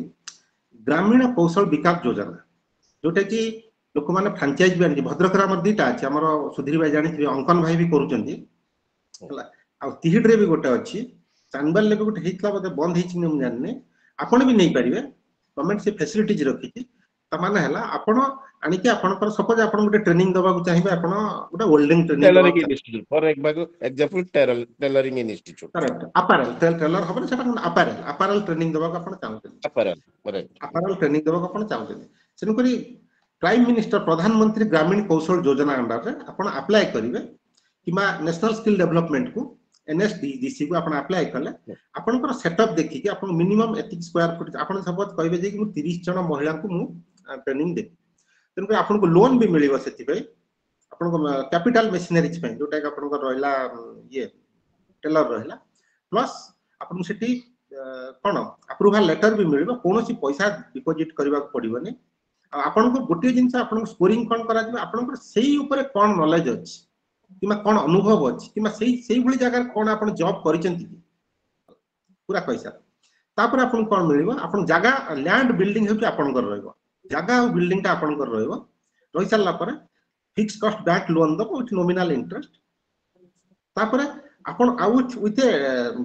ଗ୍ରାମୀଣ କୌଶଳ ବିକାଶ ଯୋଜନା ଯୋଉଟା କି ଲୋକମାନେ ଫ୍ରାଞ୍ଚାଇଜ ବି ଆଣିଛି ଭଦ୍ରକରେ ଆମର ଦିଟା ଅଛି ଆମର ସୁଧୀର ଭାଇ ଜାଣିଥିବେ ଅଙ୍କନ ଭାଇ ବି କରୁଛନ୍ତି ହେଲା ଆଉ ତିହିଡିରେ ବି ଗୋଟେ ଅଛି ଚାନ୍ଦବାଲିରେ ବି ଗୋଟେ ହେଇଥିଲା ବୋଧେ ବନ୍ଦ ହେଇଛି ମୁଁ ଜାଣିନି ଆପଣ ବି ନେଇପାରିବେ ଗଭର୍ଣ୍ଣମେଣ୍ଟ ସେ ଫେସିଲିଟିଜ ରଖିଛି ତାମାନେ ହେଲା ଆପଣ ଆଣିକି ଆପଣଙ୍କର ସପୋଜ ଆପଣ ଗୋଟେ ଟ୍ରେନିଂ ଦବାକୁ ଚାହିଁବେ ଆପଣ ଗୋଟେ ୱେଲ୍ଡିଂ ଟ୍ରେନିଂ टेलरिंग ଦବାକୁ institute for example tailoring institute correct apparel tailor हबन सेटा अपैरल ट्रेनिंग दବାକୁ ଆପଣ ଚାହୁଁଛନ୍ତି अपरल करेक्ट अपैरल ट्रेनिंग दବାକୁ ଆପଣ ଚାହୁଁଛନ୍ତି ସେनु କରି ପ୍ରାଇମ ମିନିଷ୍ଟର ପ୍ରଧାନମନ୍ତ୍ରୀ ଗ୍ରାମୀଣ କୌଶଳ ଯୋଜନା ଅଣ୍ଡରରେ ଆପଣ ଆପ୍ଲାଏ କରିବେ କିମ୍ବା ନ୍ୟାସନାଲ ସ୍କିଲ୍ ଡେଭଲପମେଣ୍ଟ କୁ एनएसडीसी को आपण अप्लाई कले आपनकर सेटअप देखि आपण मिनिमम एतिक स्क्वायर फुट आपण सपोज कहबे जे कि मु 30 जन महिला को मु ट्रेनिंग दे तन को आपण को लोन भी मिलिबो सेति भाई आपण को कैपिटल मशीनरीज पे जोटा कि आपण को रहला ये टेलर रहला प्लस आपण सेति कोन अप्रूवल लेटर भी मिलिबो कोनोसी पैसा डिपॉजिट करबा पड़िबोनी आपण को गोटे जिंस आपण स्कोरिंग कोन करा दिबो आपण को सेही ऊपर कोन नॉलेज अछि किमा कोन अनुभव अछि किमा सेही भली जगह कोन आपण जॉब करिसंती पूरा पैसा तापर आपण कोन मिलिबो आपण जगह लैंड बिल्डिंग हेतु आपण कर रहइबो जगह और बिल्डिंग ता आपण कर रहइबो रहि साला पर फिक्स कॉस्ट बैंक लोन दबो विथ नॉमिनल इंटरेस्ट तापर आपण आउट विथ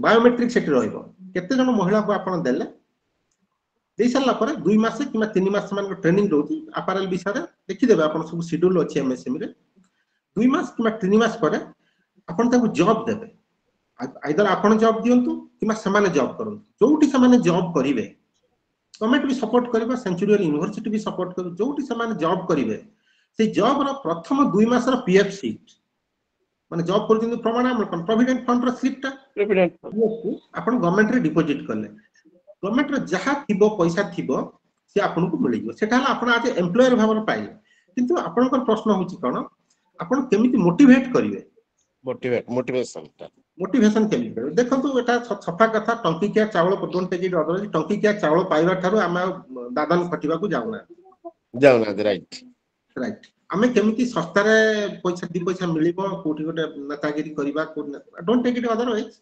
बायोमेट्रिक सेट रहइबो केते जन महिला को आपण देले देई साला पर 2 मास किमा 3 मास मान ट्रेनिंग दोती अपैरल विषय देखि देबे आपण सब शेड्यूल अछि एमएसएम रे 2 मास किमा 3 मास पर आपण ताको जॉब देबे आइदर आपण जॉब दियंतु किमा समान जॉब करंतु जोउटी समान जॉब करिवे गवर्नमेंट भी सपोर्ट करबा सेंचुरियल यूनिवर्सिटी भी सपोर्ट कर जोउटी समान जॉब करिवे से जॉब रो प्रथम 2 मास रो पीएफ सीट माने जॉब करथिन प्रमाण हम प्रोविडेंट फंड रो स्लिप ता प्रोविडेंट आपण गवर्नमेंट रे डिपॉजिट करले गवर्नमेंट रो जहा थिबो पैसा थिबो से आपण को मिलियो सेटा आपण आज एम्प्लॉयर भावर पाइले किंतु आपनकर प्रश्न होची कोन आपण केमिति मोटिवेट करिवे मोटिवेशन केमिति करिवे देखंतु एटा सफा कथा टंकीकिया चावल डोंट टेक इट अदर टंकीकिया चावल पाइबा थारु आमे दादन खटिबा को जाउना राइट आमे केमिति सस्ता रे पैसा दी पैसा मिलिबो कोठी गोटे नेतागिरी करिबा don't take it otherwise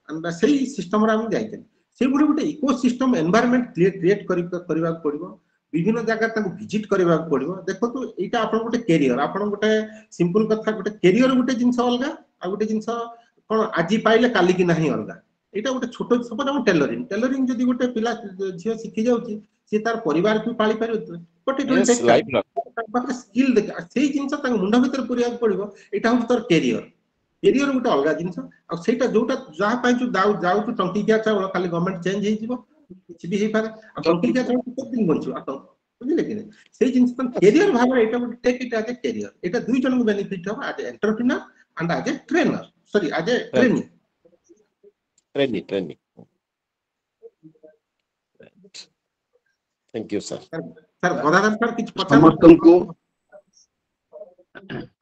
and सेही सिस्टम रे हम जाइते से गोटे इकोसिस्टम एनवायरनमेंट क्रिएट करिबा पड़िबो विभिन्न जगह तक विजिट करबा पड़िबो देखो तो एटा आपन गोटे कैरियर आपन गोटे सिंपल कथा गोटे कैरियर गोटे जिंस अलगा आ गोटे जिंस कोन आजि पाइले काली की नाही अलगा एटा गोटे छोटो सपोज हम टेलरिंग जदी गोटे पिला झियो सिखि जाउची से तार परिवार को पाली पारिबो but it will take time skill देख सेही जिंस तक मुंड भीतर पुरिया पड़िबो एटा हम तोर कैरियर गोटे अलगा जिंस आ सेटा जोटा जहा पाइ जो जाउ तो टंकीकिया चावल खाली गवर्नमेंट चेंज हे जिवो किछि भी हे पारे आ टंकीकिया चावल किते दिन बंचो आ बुझिले कि सेही जिंस तक कैरियर भाव एटा गोटे take it as a career एटा दुई जन को बेनिफिट हो as a entrepreneur and as a trainer sorry as a trainee thank you sir sir Gadadhar sir किछ समस्तଙ୍କୁ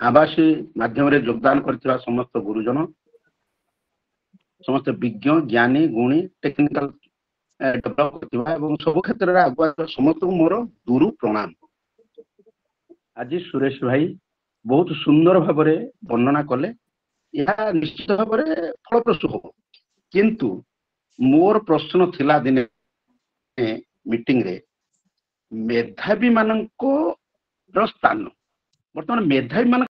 आवासी माध्यम रे योगदान करथिबा समस्त गुरुजन समस्त विज्ञ ज्ञानी गुणी टेक्निकल डेवलप करथिबा एवं सब क्षेत्र रे आगुआ समस्त मोर गुरु प्रणाम आज सुरेश भाई बहुत सुंदर भाबरे वर्णना कले या निश्चित भाबरे फलप्रसू हो किंतु मोर प्रश्न थिला दिने मीटिंग रे मेधावी मानको स्थान बर्तमान मेधावी मान